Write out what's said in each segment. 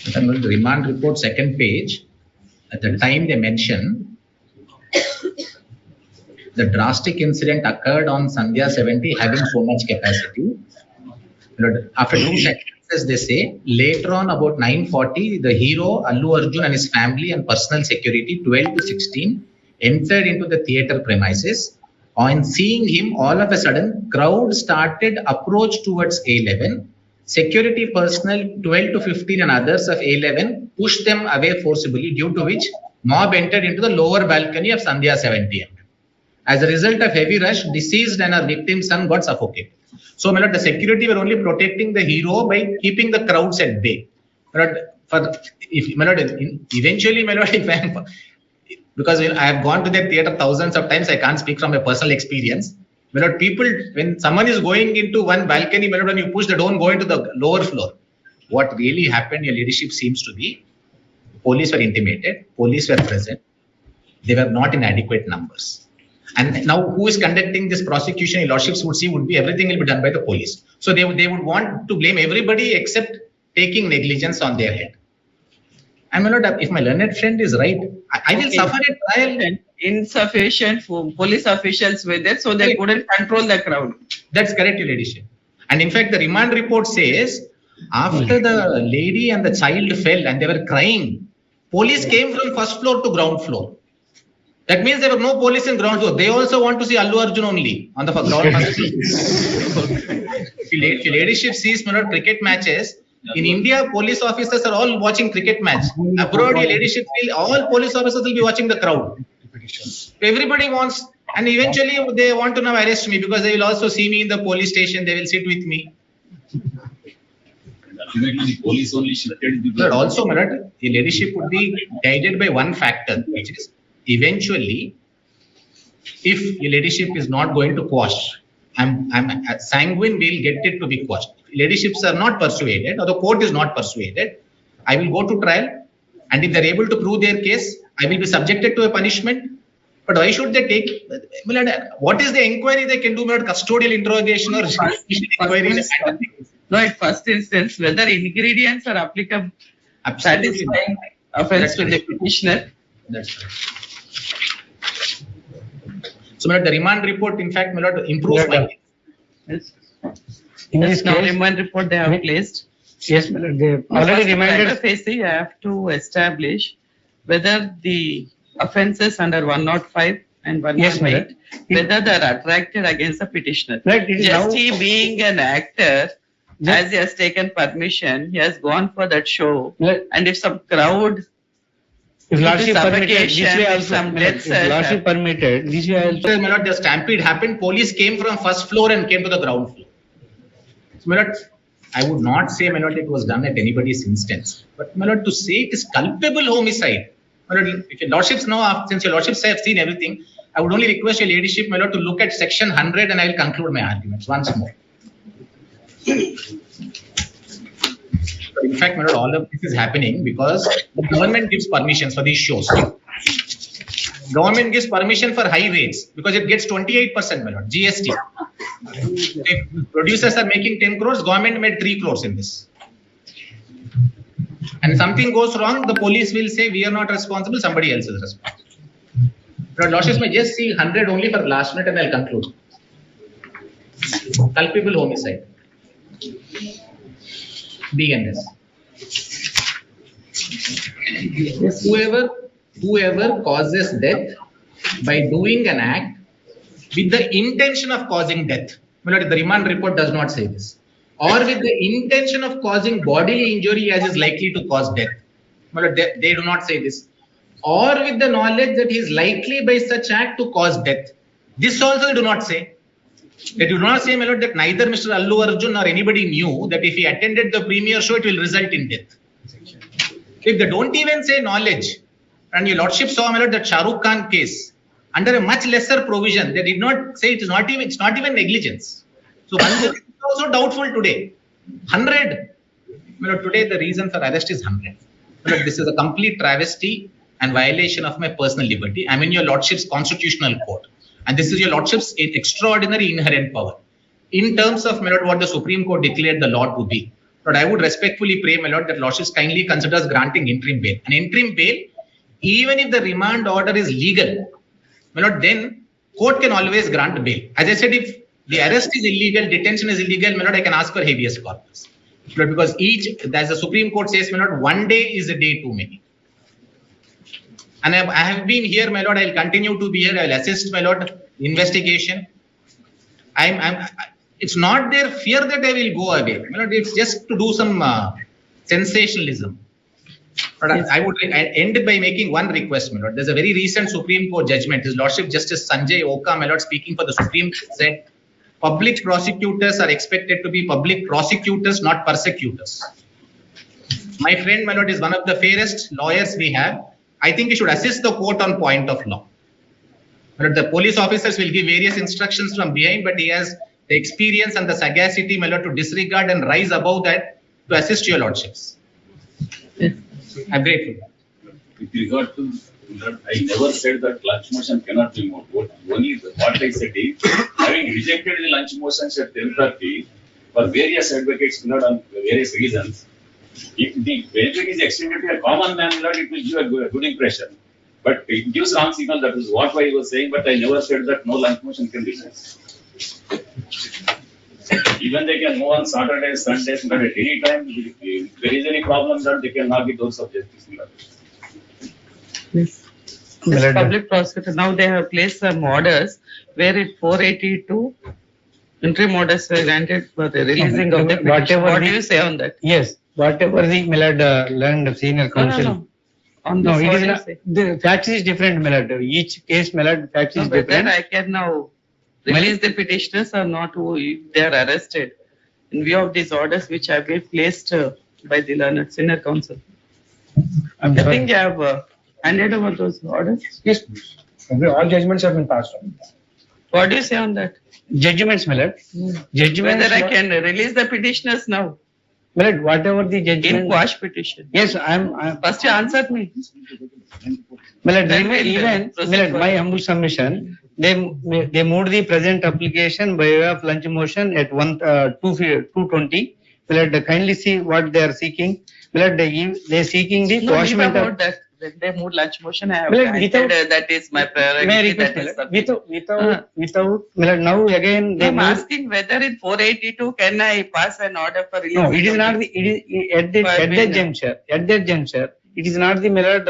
The remand report, second page, at the time they mention, the drastic incident occurred on Sandhya 70 having so much capacity. After 2 sentences, they say, later on about 9:40, the hero, Allu Arjun and his family and personal security, 12 to 16, entered into the theatre premises. On seeing him, all of a sudden, crowd started approach towards A11. Security personnel 12 to 15 and others of A11 pushed them away forcibly, due to which mob entered into the lower balcony of Sandhya 70. As a result of heavy rush, deceased and her victim's son got suffocated. So, my lord, the security were only protecting the hero by keeping the crowds at bay. Eventually, my lord, if I am, because I have gone to that theatre thousands of times, I can't speak from a personal experience. My lord, people, when someone is going into one balcony, my lord, when you push, they don't go into the lower floor. What really happened, your leadership, seems to be, police were intimated, police were present, they were not in adequate numbers. And now who is conducting this prosecution, your lordships would see, would be everything will be done by the police. So they would want to blame everybody except taking negligence on their head. And my lord, if my learned friend is right, I will suffer a trial. Insufficient police officials were there, so they couldn't control the crowd. That's correct, your ladyship. And in fact, the remand report says, after the lady and the child fell and they were crying, police came from first floor to ground floor. That means there were no police in ground floor. They also want to see Allu Arjun only on the ground floor. If your ladyship sees, my lord, cricket matches, in India, police officers are all watching cricket match. Abroad, your ladyship, all police officers will be watching the crowd. Everybody wants, and eventually they want to now arrest me because they will also see me in the police station. They will sit with me. The police only shifted. But also, my lord, your ladyship would be guided by one factor, which is eventually, if your ladyship is not going to quash, I'm sanguine we'll get it to be quashed. Ladyships are not persuaded, or the court is not persuaded, I will go to trial, and if they're able to prove their case, I will be subjected to a punishment. But why should they take? What is the inquiry they can do? Not custodial interrogation or inquiry? No, at first instance, whether ingredients are applicable, satisfying offense to the petitioner. That's right. So, my lord, the remand report, in fact, my lord, improves my case. Yes. In this now remand report they have placed. Yes, my lord, they already remanded. You have to establish whether the offences under 105 and 118, whether they are attracted against the petitioner. Right, just he being an actor, as he has taken permission, he has gone for that show. Right. And if some crowd, if lordship permitted, this way also. some deaths, If lordship permitted, this way also. My lord, the stampede happened. Police came from first floor and came to the ground floor. So, my lord, I would not say, my lord, it was done at anybody's instance. But, my lord, to say it is culpable homicide. My lord, if your lordships know, since your lordships have seen everything, I would only request your ladyship, my lord, to look at section 100 and I will conclude my arguments once more. In fact, my lord, all of this is happening because the government gives permissions for these shows. Government gives permission for high rates because it gets 28%, my lord, GST. If producers are making 10 crores, government made 3 crores in this. And something goes wrong, the police will say, we are not responsible, somebody else is responsible. But lordships may just see 100 only for last minute and I'll conclude. Culpable homicide. B and S. Whoever causes death by doing an act with the intention of causing death. The remand report does not say this. Or with the intention of causing bodily injury as is likely to cause death. They do not say this. Or with the knowledge that he is likely by such act to cause death. This also they do not say. They do not say, my lord, that neither Mr. Allu Arjun or anybody knew that if he attended the premiere show, it will result in death. If they don't even say knowledge, and your lordship saw, my lord, that Shah Rukh Khan case, under a much lesser provision, they did not say it's not even negligence. So it's also doubtful today. 100. My lord, today the reason for arrest is 100. My lord, this is a complete travesty and violation of my personal liberty. I'm in your lordship's constitutional court. And this is your lordship's extraordinary inherent power. In terms of, my lord, what the Supreme Court declared the law to be, But I would respectfully pray, my lord, that lordships kindly considers granting interim bail. An interim bail, even if the remand order is legal, my lord, then court can always grant bail. As I said, if the arrest is illegal, detention is illegal, my lord, I can ask for habeas corpus. But because as the Supreme Court says, my lord, one day is a day too many. And I have been here, my lord. I will continue to be here. I will assist, my lord, investigation. It's not their fear that I will go away. My lord, it's just to do some sensationalism. But Yes. I would end by making one request, my lord. There's a very recent Supreme Court judgment. His Lordship Justice Sanjay Oka, my lord, speaking for the Supreme Court, said public prosecutors are expected to be public prosecutors, not persecutors. My friend, my lord, is one of the fairest lawyers we have. I think he should assist the court on point of law. But the police officers will give various instructions from behind, but he has the experience and the sagacity, my lord, to disregard and rise above that to assist your lordships. Yes. I'm grateful. With regard to that, I never said that lunch motion cannot be moved. What I said is, having rejected the lunch motions at 10:30 for various advocates, not on various reasons, if the benefit is extended to a common man, it will give a good impression. But it gives wrong signal. That is what I was saying. But I never said that no lunch motion can be moved. Even they can move on Saturdays, Sundays, but at any time, if there is any problem, that they can knock the doors of justice. Yes. This public prosecutor, now they have placed some orders where it 482 interim orders were granted for the releasing of the petition. Whatever What do the- you say on that? Yes, whatever the Milord learned senior counsel. No. On No, this, it what is do you not, say? the facts is different, Milord. Each case, Milord, facts No, is but then different. I can now release the petitioners or not who if they are arrested in view of these orders which have been placed by the learned senior counsel. I'm I sorry. think you have handed over those orders. Yes, all judgments have been passed on. What do you say on that? Judgments, Milord. Judgments. Whether I can release the petitioners now Milord, whatever the in judgment. quash petition? Yes, I'm. First you answered me. Milord, Then we'll even, proceed Milord, my further. humble submission, they moved the present application by way of lunch motion at 2:20. Milord, kindly see what they are seeking. Milord, they are seeking the No, leave quashment about of. that. When they move lunch motion, I have Well, granted, without- that is my May I priority. request, That is Milord, something. without, Milord, now again they I'm moved. asking whether in 482 can I pass an order for release? No, it is not the, it is, at that juncture, it is not the Milord,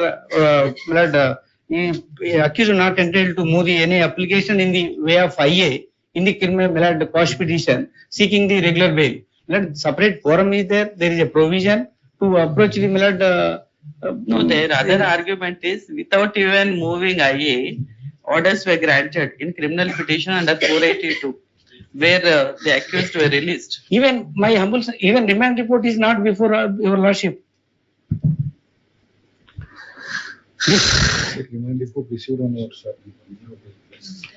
accused not entitled to move any application in the way of IA in the criminal Milord quash petition seeking the regular bail. Milord, separate forum is there is a provision to approach the Milord. No, their other argument is without even moving IA, orders were granted in criminal petition under 482, where the accused were released. Even my humble, even remand report is not before your lordship. Remand report received on your side.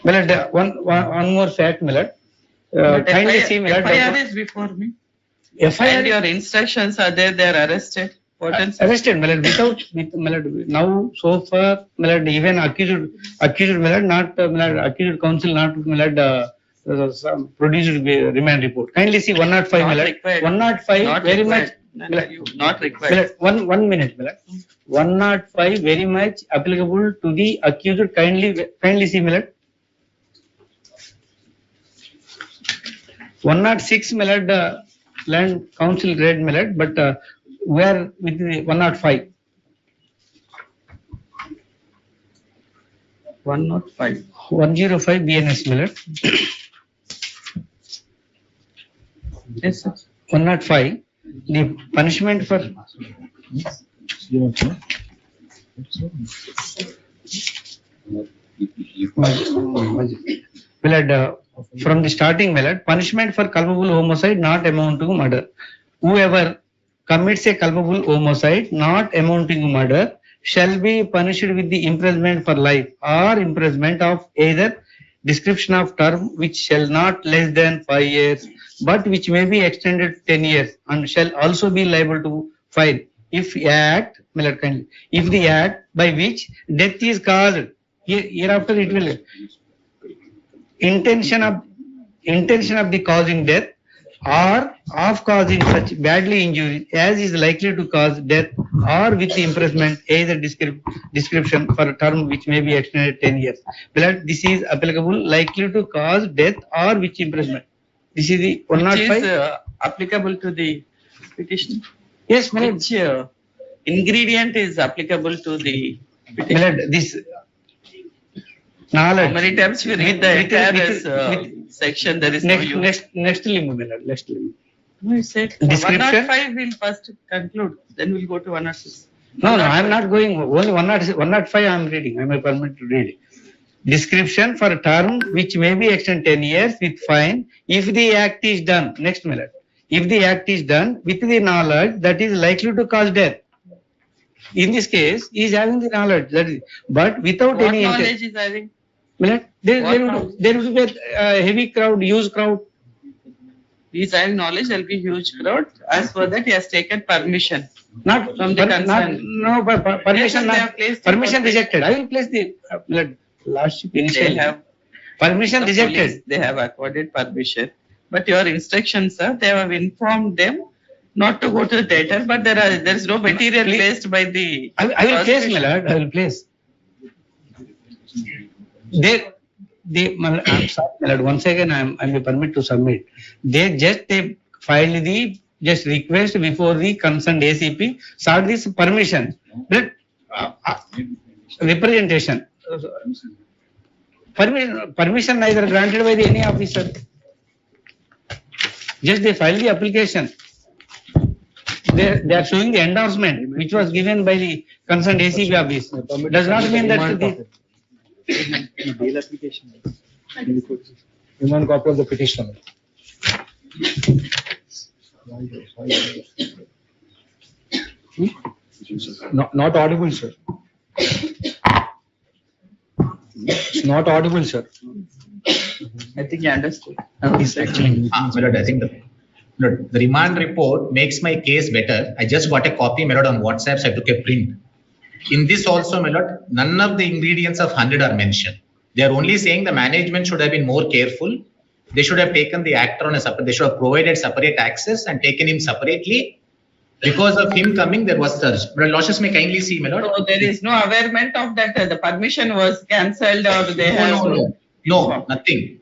Milord, one more fact, Milord. But Kindly FIR see, Milord. FIR is before me. And FIR your instructions are there, they are arrested. What else? arrested, Milord, Milord, now so far, Milord, even accused, Milord, not, Milord, accused counsel, not, Milord, produced remand report. Kindly see 105, Not Milord. required. 105, Not very required. much. No, Milord, you- Not required. Milord, one minute, Milord. 105, very much applicable to the accused. Kindly see, Milord. 106, Milord, land council read, Milord, but we are with the 105. 105. 105 BNS, Milord. Yes, sir. 105, the punishment for. Milord, from the starting, Milord, punishment for culpable homicide not amounting to murder. Whoever commits a culpable homicide not amounting to murder shall be punished with the imprisonment for life or imprisonment of either description of term which shall not less than 5 years, but which may be extended to 10 years and shall also be liable to fine if act, Milord, kindly, if the act by which death is caused, hereafter it will intention of the causing death or of causing such badly injury as is likely to cause death or with imprisonment either description for a term which may be extended 10 years. Beloved, this is applicable likely to cause death or with imprisonment. This is the Which is 105. applicable to the petition. Yes, my lord. Which ingredient is applicable to the My petition? lord, this knowledge. How many times we read the With- entire with- section, there is no use. Next limit, my lord, next limit. No, you said Description? 105 will first conclude, then we'll go to 106. No, I am not going, only 105 I am reading, I am permitted to read. Description for a term which may be extended 10 years with fine if the act is done, next minute. If the act is done with the knowledge that is likely to cause death. In this case, he is having the knowledge, that is, but without What any knowledge is having? Millet, What there would be a heavy crowd, huge crowd. He is having knowledge, there will be huge crowd. As for that, he has taken permission. Not From the concern. permission, Yes, they have placed the permission permission. rejected. I will place the lordship They initially. have Permission the rejected. police, they have accorded permission. But your instructions, sir, they have informed them not to go to the theatre, but there is no material Please. placed by the. I will place, prosecution. my lord, I will place. I'm sorry, my lord, once again, I may permit to submit. They filed the just request before the concerned ACP, sought this permission. But, representation. Permission neither granted by the any officer. Just they filed the application. They are showing the endorsement which was given by the concerned ACP office. Does not mean that the. Bail application. Remand copy of the petition. Not audible, sir. It's not audible, sir. I think you understood. My lord, I think the remand report makes my case better. I just got a copy, my lord, on WhatsApp, so I took a print. In this also, my lord, none of the ingredients of 100 are mentioned. They are only saying the management should have been more careful. They should have taken the actor on a separate, they should have provided separate access and taken him separately. Because of him coming, there was surge. But Losses may kindly see, my lord. So there is no awareness of that, the permission was cancelled or they have. No, nothing.